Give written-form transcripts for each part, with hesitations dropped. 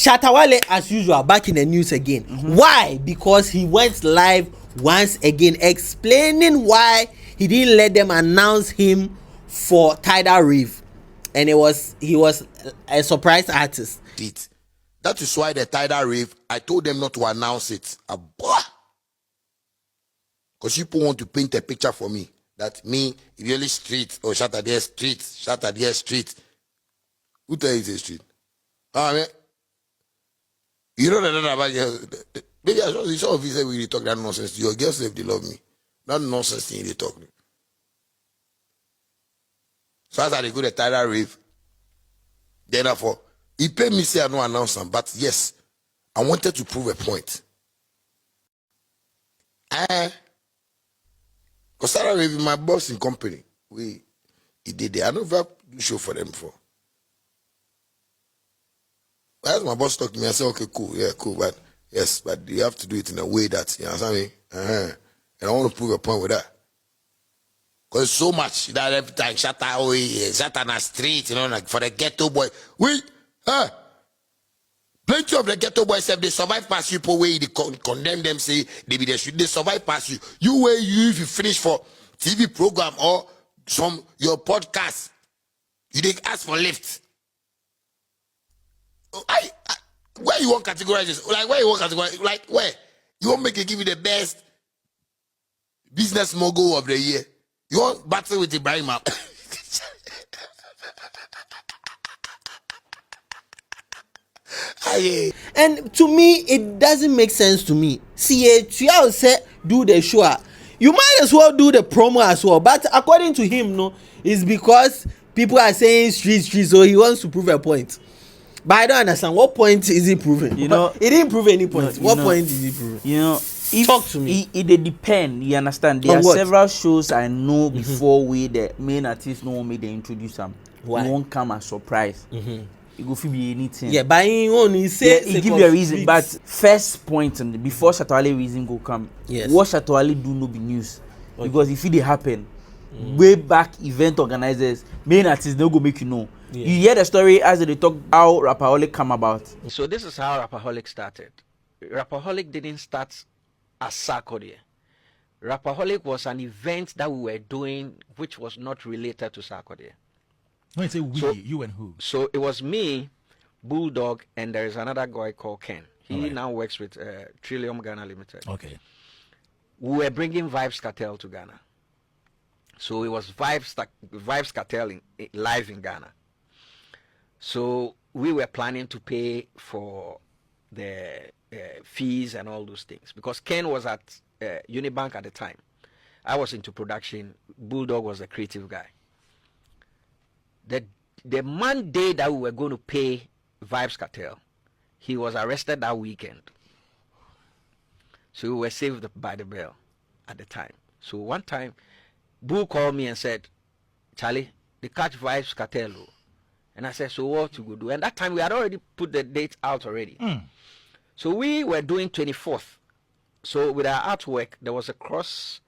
Shatta Wale, as usual, back in the news again. Why? Because he went live once again explaining why he didn't let them announce him for Tidal Rave, and he was a surprise artist. That is why the Tidal Rave, I told them not to announce it. Because people want to paint a picture for me that me, really street, or Shatta there street, Shatta there street. Who tell you it's a street? I mean, you know that about maybe I saw some of you say we talk that nonsense. Your girls say they love me. That nonsense thing they talk. So as I go to Tidal Rave, then therefore, he paid me say I no announce them, but yes, I wanted to prove a point. Because Tidal Rave, my boss in company, he did it. I never do show for them before. As my boss talked to me, I said, okay, cool, yeah, cool, but yes, but you have to do it in a way that, you understand me? And I want to prove a point with that. Because so much that every time, Shatta Wale, Shatta na street, you know, like for the ghetto boy. Plenty of the ghetto boys have they survive past you, way they condemn them, say they survive past you. You where you if you finish for TV program or your podcast, you didn't ask for lift. Where you want categorize this? Like where you want categorize? Like where you want make it give you the best business mogul of the year? You want battle with Ibrahim? And to me, it doesn't make sense to me. See, you say do the show. You might as well do the promo as well. But according to him, no, it's because people are saying street, so he wants to prove a point. But I don't understand, what point is he proving? You know, he didn't prove any point. What point is he proving? You know, talk to me. It depend. You understand? There are several shows I know before we the main artist no one made they introduce them. Why? It won't come as surprise. It go be anything. Yeah, but he only say he give you a reason. But first point and before Shatta Wale reason go come. Yes. What Shatta Wale do no be news. Okay. Because if it happen, way back event organizers, main artists no go make you know. Yeah. You hear the story as they talk how Rapaholic come about. So this is how Rapaholic started. Rapaholic didn't start as Sarkodie. Rapaholic was an event that we were doing which was not related to Sarkodie. When you say we, so, you and who? So it was me, Bulldog, and there is another guy called Ken. He now works with Trillium Ghana Limited. Okay. We were bringing Vibes Cartel to Ghana. So it was Vibes Cartel live in Ghana. So we were planning to pay for the fees and all those things because Ken was at Unibank at the time. I was into production. Bulldog was the creative guy. The Monday that we were going to pay Vibes Cartel, he was arrested that weekend. So we were saved by the bell at the time. So one time, Bull called me and said, Charlie, they catch Vibes Cartel. And I said, so what you go do? And that time we had already put the date out already. So we were doing 24th. So with our artwork, there was a cross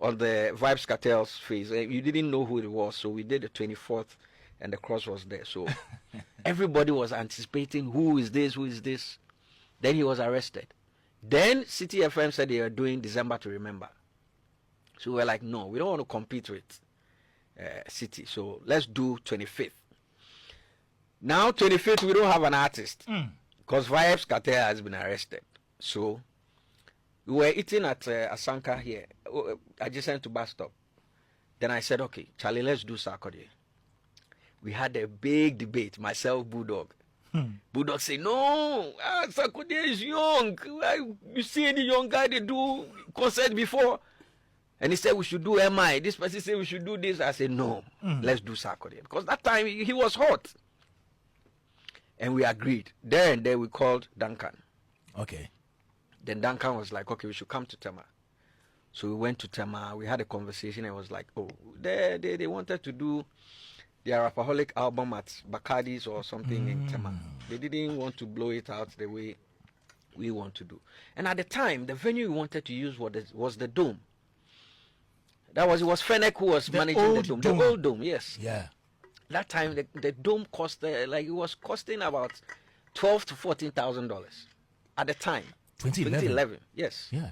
on the Vibes Cartel's face. You didn't know who it was. So we did the 24th and the cross was there. So everybody was anticipating who is this, who is this. Then he was arrested. Then City FM said they were doing December to Remember. So we were like, no, we don't want to compete with City. So let's do 25th. Now 25th, we don't have an artist because Vibes Cartel has been arrested. So we were eating at Asanka here, adjacent to bus stop. Then I said, okay, Charlie, let's do Sarkodie. We had a big debate, myself, Bulldog. Bulldog said, no, Sarkodie is young. You see any young guy they do concert before? And he said, we should do MI. This person said, we should do this. I said, no, let's do Sarkodie. Because that time, he was hot. And we agreed. There and there we called Duncan. Okay. Then Duncan was like, okay, we should come to Tema. So we went to Tema. We had a conversation. And it was like, oh, they wanted to do their Rapaholic album at Bacardi's or something in Tema. They didn't want to blow it out the way we want to do. And at the time, the venue we wanted to use was the Dome. It was Fennec who was managing the Dome. The old Dome, yes. Yeah. That time, the Dome cost, it was costing about $12,000 to $14,000 at the time. 2011. Yes. Yeah.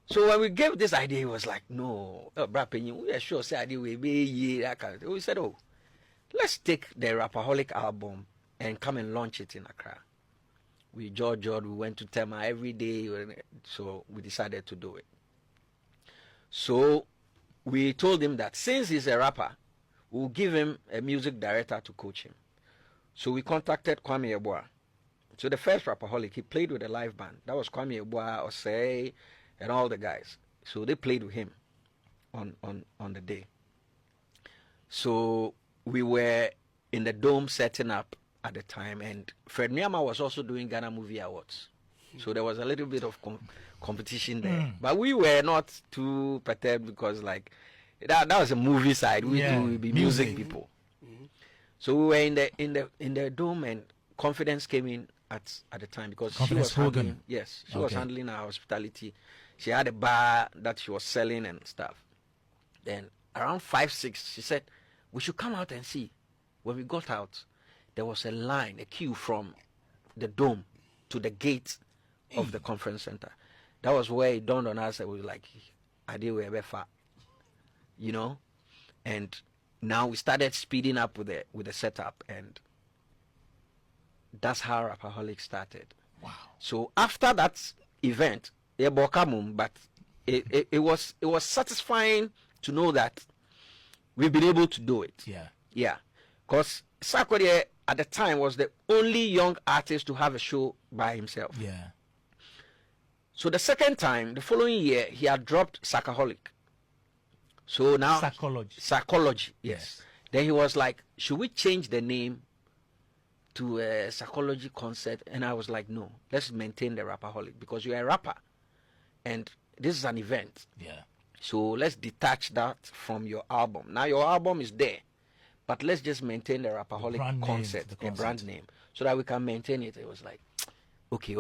So when we gave this idea, he was like, "No, we are sure say idea we be that kind of thing." We said, "Oh, let's take the Rapaholic album and come and launch it in Accra." We George, we went to Tema every day, so we decided to do it. So we told him that since he's a rapper, we'll give him a music director to coach him. So we contacted Kwame Yeboah. So the first Rapaholic, he played with a live band. That was Kwame Yeboah, Osei, and all the guys. So they played with him on the day. So we were in the dome setting up at the time, and Fred Miyama was also doing Ghana Movie Awards. So there was a little bit of competition there. But we were not too perturbed because like that was a movie side. We would be music people. So we were in the dome, and Confidence came in at the time because Confidence she was handling, she was handling our hospitality. She had a bar that she was selling and stuff. Then around 5-6, she said, "We should come out and see." When we got out, there was a queue from the dome to the gate of the conference center. That was where it dawned on us that we were like, "I did we far," you know. And now we started speeding up with the setup, and that's how Rapaholic started. Wow. So after that event, but it was satisfying to know that we've been able to do it. Yeah. Yeah. Because Sarkodie at the time was the only young artist to have a show by himself. Yeah. So the second time, the following year, he had dropped Sakaholic. So now Psychology, yes. Then he was like, "Should we change the name to a psychology concert?" And I was like, "No, let's maintain the Rapaholic because you're a rapper and this is an event. Yeah. So let's detach that from your album. Now your album is there, but let's just maintain the Rapaholic concert, a brand name, so that we can maintain it." It was like, okay,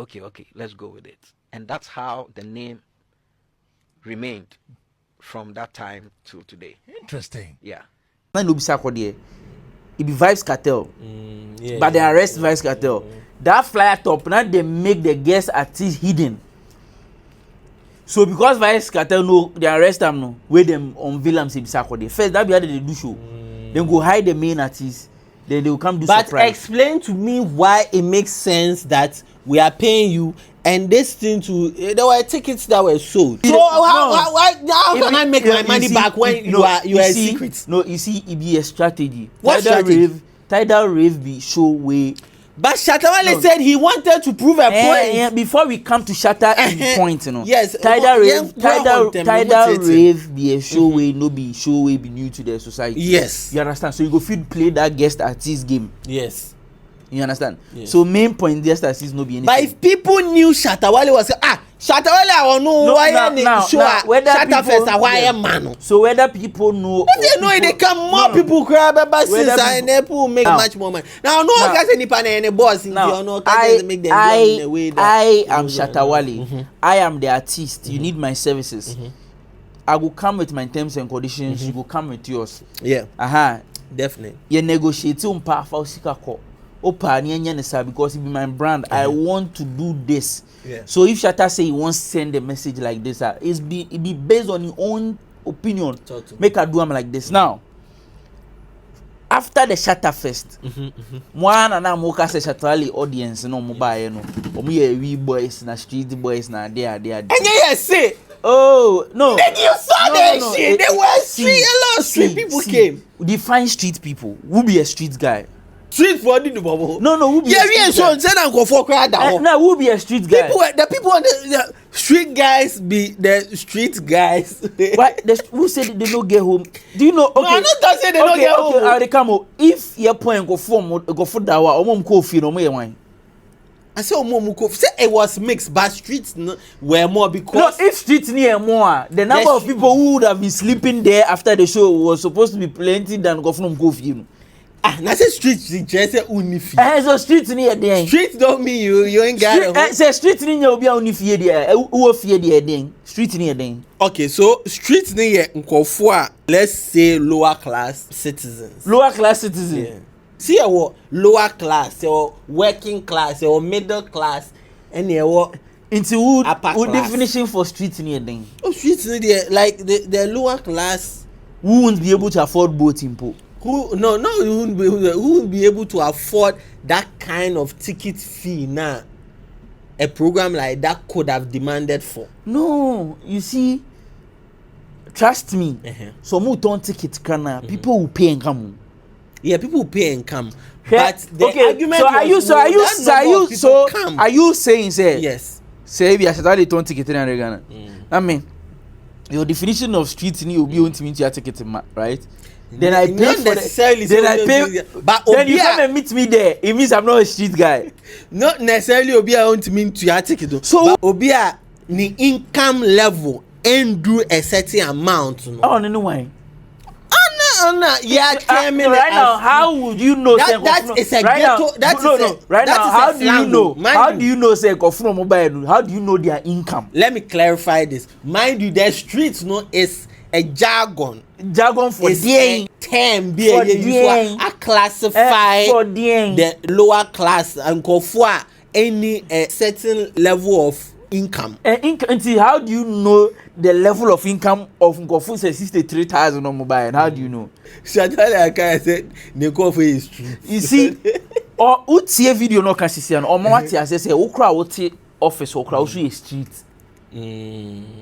let's go with it. And that's how the name remained from that time to today. Interesting. Yeah. Man, it be Vibes Cartel, but they arrest Vibes Cartel. That flyer top now they make the guest artist hidden. So because Vibes Cartel know they arrest them no, where them unveil them say Sarkodie. First that be how they do show. Then go hide the main artist. Then they will come do surprise. But explain to me why it makes sense that we are paying you and this thing to there were tickets that were sold. So how can I make my money back when you are a secret? No, you see, it be a strategy. What strategy? Tidal Rave be show way. But Shatta Wale said he wanted to prove a point. Before we come to Shatta point, you know. Yes. Tidal Rave be a show way, no be show way be new to the society. Yes. You understand? So you go feed play that guest artist game. Yes. You understand? Yes. So main point guest artist no be anything. But if people knew Shatta Wale was Shatta Wale I know why Shatta Fest why man. So whether people know they know they come more people cry about since and people make much more money. Now no guys any pan any boss in you know make them in a way that I am Shatta Wale. I am the artist. You need my services. I will come with my terms and conditions. You will come with yours. Yeah. Definitely. You negotiate on powerful sikako. Because it be my brand. I want to do this. So if Shatta say he wants to send a message like this, it be based on your own opinion. Make her do them like this. Now, after the Shatta Fest, one and I'm okay say Shatta Wale audience no mobile no. We boys na street boys na there. And say. Oh no! Then you saw that shit. There were a lot of street people came. Define street people. Who be a street guy? Street for the bubble. No, who be a street guy? No, who be a street guy? The people on the street guys be the street guys. Why? Who said they don't get home? Do you know? Okay. No, I'm not saying they don't get home. Okay, they come home. If your point go for that one, go feel no more wine. I said say it was mixed, but streets were more because if streets near more, the number of people who would have been sleeping there after the show was supposed to be plenty than go from coffee. I say streets just say unifi. So streets near there. Streets don't mean you ain't got. Say streets near obi unifi there. Who fear there then? Streets near there. Okay, so streets near nkofo, let's say lower class citizens. Lower class citizens. see our lower class or working class or middle class and what into who definition for street near then. Oh, streets like the lower class who won't be able to afford boat impo. Who won't be able to afford that kind of ticket fee now. A program like that could have demanded for. No, you see, trust me. So who don't ticket kana people will pay and come. Yeah, people will pay and come. Yeah. But the argument are you saying say yes. Say if you are don't ticket in Ghana. I mean, your definition of street ni obi on to your ticket, right? Then I pay for necessarily. Then I pay. But then you come and meet me there. It means I'm not a street guy. Not necessarily obi I want to mean to your ticket. So obi ni income level and do a certain amount. Oh no why? No. Yeah, right now, how would you know? That is a right ghetto. Right now, how do you know? How do you know? Say, from mobile. How do you know their income? Let me clarify this. Mind you, the streets is a jargon. Jargon for the term being classify the lower class and go for any certain level of income. Until how do you know the level of income of Ngofu say 63,000 on mobile? And how do you know? Shatta Wale said Ngofu is true. You see, or utie video no can see and or mama say okra wote office okra wo so street.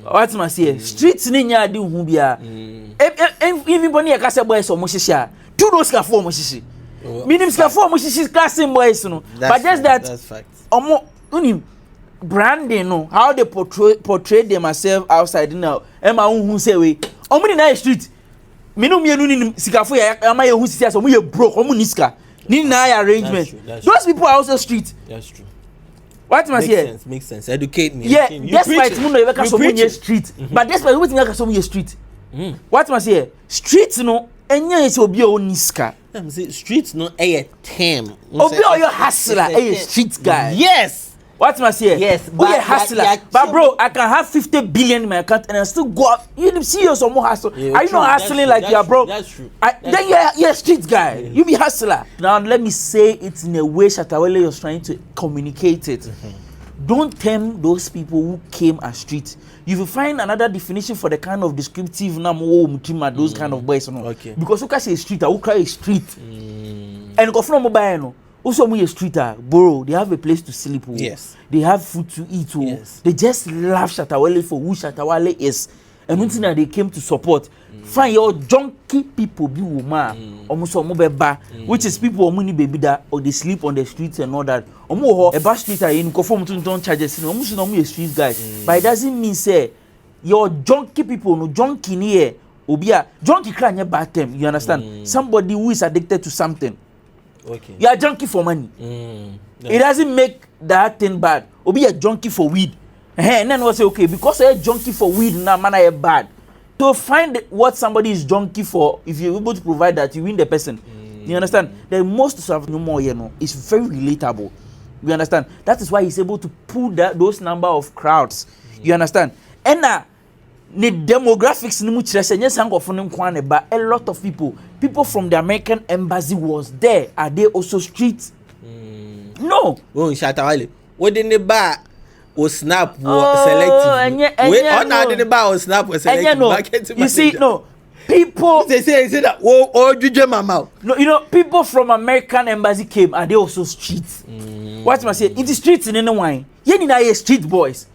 What must say street ni nya de hu bia. Even boni e ka say boys o mo hihia. Do those ka for mo hihia. Minim ska for mo hihia class boys no. But just that's fact. Omo unim branding no how they portray themselves outside now ema hu say we omo ni na street minu mienu ni sikafo ya ama ye hu sisi aso omo ye broke omo ni sika ni na arrangement those people are also street. That's true. What must say makes sense educate me. Yeah, despite mu no e ka so mo ye street but despite wetin e ka so mo ye street what must say street no enya ese obi o ni sika am say street no a term obi o your hustler a street guy. Yes. What must say? Yes, but hustler. But bro, I can have 50 billion in my account and I still go out. You see you some more hustle. Are you not hustling like you are broke? That's true. Then you're a street guy. Yeah. You be hustler. Now let me say it in a way Shatta Wale was trying to communicate it. Don't tempt those people who came as street. You will find another definition for the kind of descriptive those kind of boys. Okay. Because who can say street, who can say street. And go from mobile no. Also, when you're streeter, bro, they have a place to sleep. Yes. They have food to eat. Yes. They just love Shatta Wale for who Shatta Wale is. And one thing that they came to support. Find your junkie people be woman. Almost which is people who baby that or they sleep on the streets and all that. A bus streeter in conform to don't charges. Almost no street guys. But it doesn't mean say your junkie people no junkie near. Obia junkie can't a bad term. You understand? Somebody who is addicted to something. Okay. You are junkie for money. It doesn't make that thing bad. Or be a junkie for weed. And then we'll say, okay, because you're a junkie for weed, now man are bad. To find what somebody is junkie for, if you're able to provide that, you win the person. You understand? The most of no more, is very relatable. You understand? That is why he's able to pull those number of crowds. You understand? And now, the demographics but a lot of people from the American embassy was there. Are they also street? No. Oh, Shatta Wale. What in the bar was snap selective. Wait, on the bar was snap was selective. You see, no. People they say that oh juju mama. No, you know, people from American embassy came. Are they also streets? What must I say? In the streets in any wine. You street boys.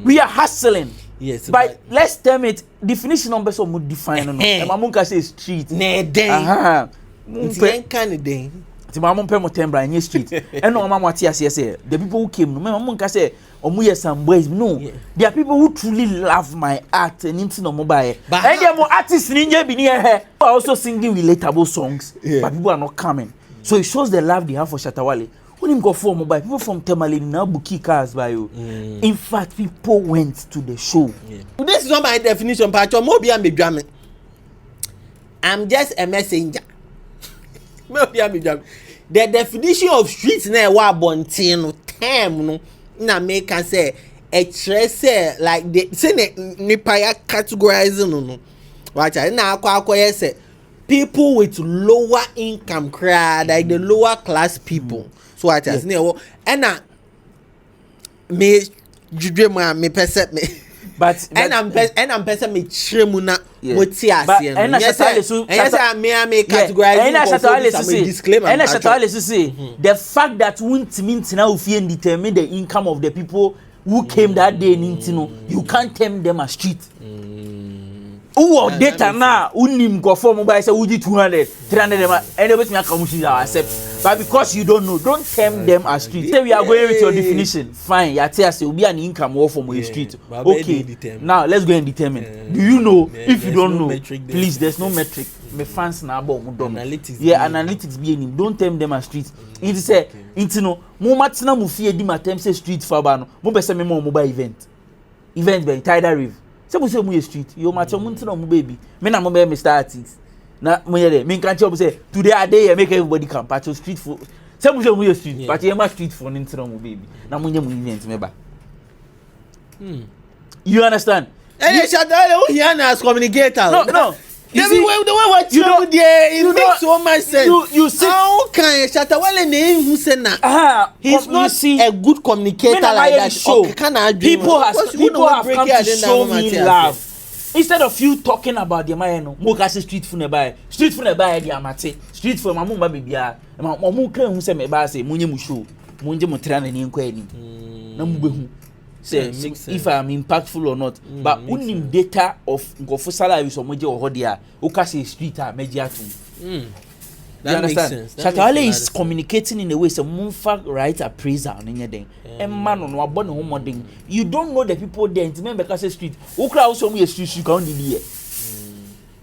We are hustling. Yes, but let's term it definition numbers so would define no. Mamunka say street. Ne den. It's kind of den. Ti mamon mo tembra in street. And no mama tia say the people who came no mamunka say omuye some boys no. There are people who truly love my art and into no mobile. And there are more artists ninja bi here also singing relatable songs. But people are not coming. So it shows the love they have for Shatta Wale. When him go for mobile, people from Temale now bookie cars by you. In fact, people went to the show. This is not my definition, but I'm just a messenger. The definition of streets na wa bontino term no na make can say a trace like the say nipa ya categorizing no. Watch na akwa say people with lower income crowd, like the lower class people. So I just know, and me judge me person me. But I'm person me chimuna motia but CM. and Yes, I me categorize. And disclaimer. And the fact that won't mean now if you determine the income of the people who came that day in Intino, you can't term them as street. Who data now? Unim go for mobile say uji 200, 300 and everything come to accept. But because you don't know, don't term them as street. Say we are going with your definition. Fine, you tell us it will be an income war from your street. Okay. Now let's go and determine. Do you know? If you don't know, please, there's no metric. My fans now about analytics. Yeah, analytics be in. Don't term them as street. It say intino. Mo matina mo fie di matem say street for bano. Mo be say me mo mobile event. Event by Tidal Rave. Say mo say mo street. You matter mo ntino mo baby. Me na mo be Mr. Artist. Na mo here me kan tell say today I dey here make everybody come patch street for. Say mo say mo street. But you ma street for ntino mo baby. Na mo nye mo event me ba. You understand? Hey, Shatta Wale, who here as communicator? No. You see, the way what you know there, it makes so much sense. You see, how can Shatta Wale name who say na? He's not a good communicator like that. Show. People have come to show me love. Instead of you talking about the man, mo ka say street food nearby. Street food nearby the amate. Street food mamu ba bibia. Mamu kan hu say me ba say munye mu show. Munye mu tra na ni nkwa ni. Na mu behu. Say if I am impactful or not. But unim data of ngofo salary so moje o hodia. O ka say street a meji atum. You understand? Shatta Wale is communicating in a way say munfa right appraiser on anything. Man on wa born home modern. You don't know the people there. Remember because street. Who crowd so me street you can't do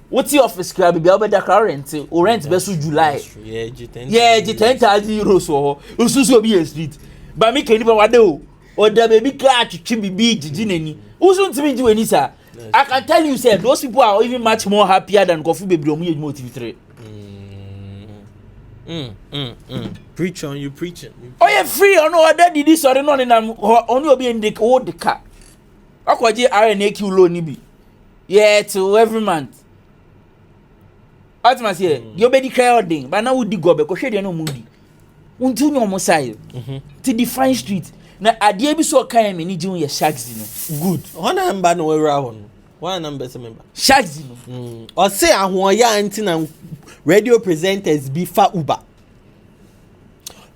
what's your office crowd be about the car rent or rent best July. Yeah, 10,000 euros or so be a street. But me can even wado or the baby car to chibi be jineni. Who's going to do any sir? I can tell you say those people are even much more happier than coffee baby or me motivate. Preach on you preaching. Oh yeah, free or no other did this or no on you be in the old the car. Akwaje RNAQ loan ni bi. Yeah, to every month. What must say? You be declare ording, but now we dig go because shey no mudi. Until no more side. To define street. Na ade bi so kan me ni ji ye shags no. Good. One number no we ra one number se member. Shags no. Or say ahoya anti na radio presenters be fa Uber.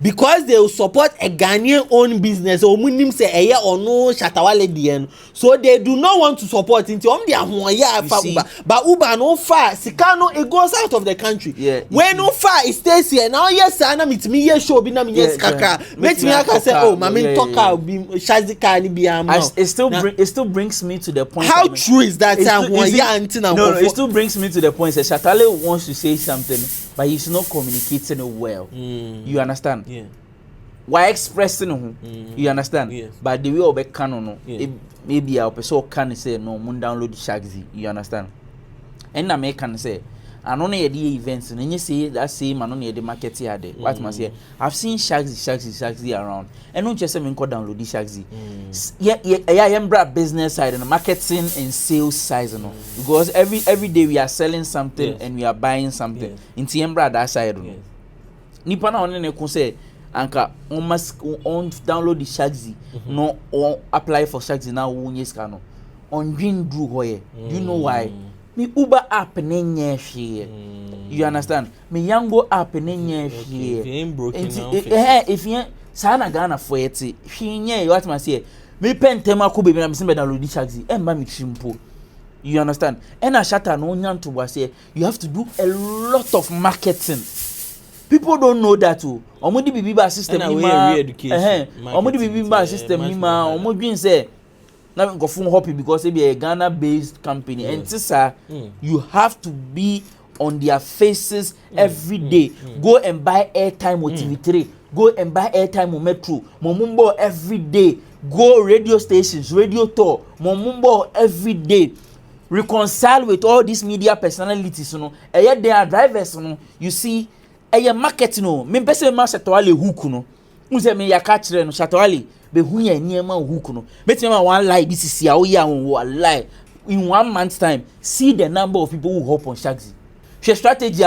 Because they will support a Ghanaian owned business or munim say eye or no Shatta Wale DN, so they do not want to support into on their Uber. But Uber no far Sikano it goes out of the country. When no far it stays here now. Yes, Anna meet me yes show be na me yes kaka. Make me aka say oh mama talk be Shazika ni be am. It still brings me to the point. How true is that? No, it still brings me to the point that Shatta Wale wants to say something, but he's not communicating it well. You understand? Yeah. Why expressing you understand? Yes. But the way of a canon, maybe I'll can say no, mun download the Shagzy. You understand? And I can say, and only the events, and you see that same and only the market here. What must say? I've seen Shagzy around, and not just even call download the Shagzy. I am business side and the marketing and sales side, you know, because every day we are selling something and we are buying something. In Tiembra that side, nipa na one ne ko say anka on must on download the Shagzy no or apply for Shagzy now wonye ska no on dream do hoye. You know why? Me Uber app ne nye hwe. You understand? Me Yango app ne nye hwe. If you sana Ghana for it hwe nye what must say me pentema ko baby na me sin be download the Shagzy e mba me trimpo. You understand? And a Shatta no nyan to was say you have to do a lot of marketing. People don't know that too. Omodi bibiba system ni ma. Omodi bibiba system ni ma. Omodi say na go fun happy because it be a Ghana based company. And sir, you have to be on their faces every day. Go and buy airtime with TV3. Go and buy airtime on Metro. Momumbo every day. Go radio stations, radio tour. Momumbo every day. Reconcile with all these media personalities, you know. And yet they are drivers, you know. You see. Eye market no me pese ma Shatta Wale hook no unse me ya ka kire no Shatta Wale be hu ya niema hook no betime ma one lie BCC a wo ya won lie in 1 month time. See the number of people who hop on Shagzy. She strategy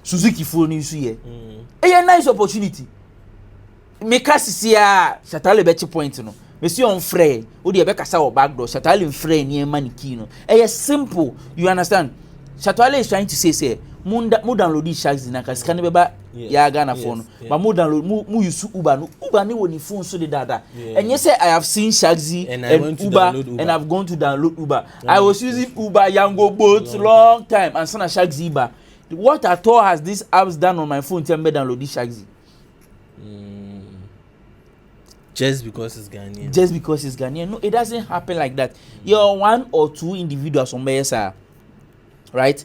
Suzuki phone use here. A nice opportunity. Make us see a Shatta Wale better point no. Me see on free. Odi e be kasa o back door. Shatta Wale free near money key no. Simple. You understand? Shatta Wale is trying to say mo download these shags na ka scan beba ya Ghana phone. But mo download mo use Uber no. Uber ni woni phone so the data. And you say I have seen Shagzy and Uber and I've gone to download Uber. I was using Uber Yango boat long time and sana Shagzy Uber. What at all has these apps done on my phone tell me download this Shagzy? Just because it's Ghanaian. Just because it's Ghanaian. No, it doesn't happen like that. You're one or two individuals on BSR, right?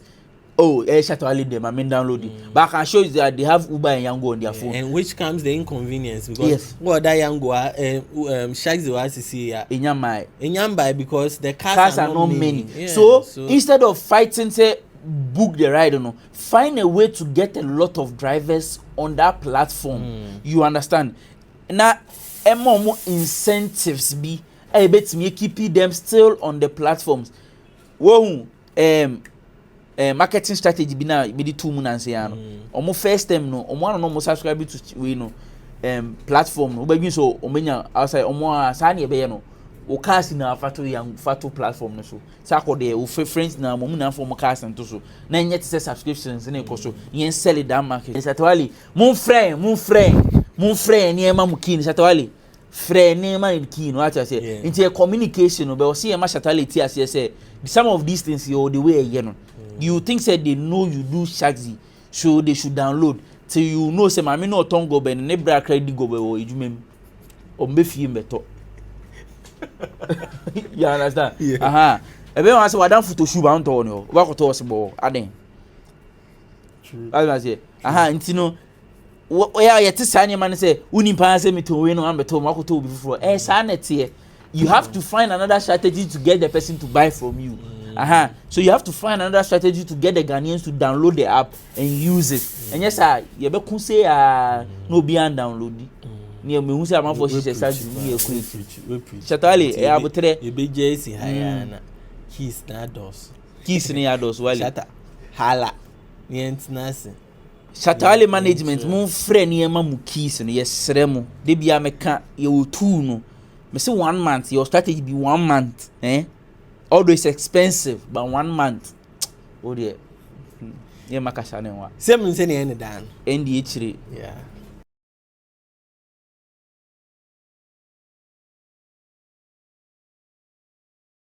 Oh, Shatta Wale them, I mean downloading. But I can show you that they have Uber and Yango on their phone. And which comes the inconvenience because what that Yango Shagzy was to see Inyambai because the cars are not many. Yeah, so instead of fighting, say book the ride, you know, find a way to get a lot of drivers on that platform. You understand? Now, more incentives be able to me keep them still on the platforms. Whoa, marketing strategy be now be the 2 months here. Omo first time no, omo no subscribe to we no platform no. But so omenya outside omo sani ebe no. O cast na fatu platform no so. Sako de o friends na mo na for mo cast nto so. Na nyet say subscriptions na e so. Yen sell it that market. Shatta Wale, mon frère ni ema mukini Shatta Wale. Frère ni ema mukini what I say. Into communication no be o see ema Shatta Wale ti as say some of these things you the way you know. You think say they know you do Shagzy, so they should download till you know say mama no tongo be ne bra credit go be o ejumem. O mbe fie mbeto. You understand? Yeah. Ebe wan say wadan photo shoot ba nto no. Ba ko to osebo aden. True. I say nti no oya yete sane man say uni pa say me to we no am beto ma ko to obi fufuro. Sa na tie. You have to find another strategy to get the person to buy from you. So you have to find another strategy to get the Ghanaians to download the app and use it. And yes, you be kun say no be and download it. Near me who say am for she say Shatta Wale abutre e be JC haya keys na dos. Keys ni ados Wale. Shatta hala. Ni entinase. Shatta Wale management mon frère ni ema mu keys no yesre mo. De bia meka ye wo 2 no. Me say 1 month your strategy be 1 month, although it's expensive, but 1 month. Oh dear. Yeah, makasha ne wa. Same thing any dan. NDH. Yeah.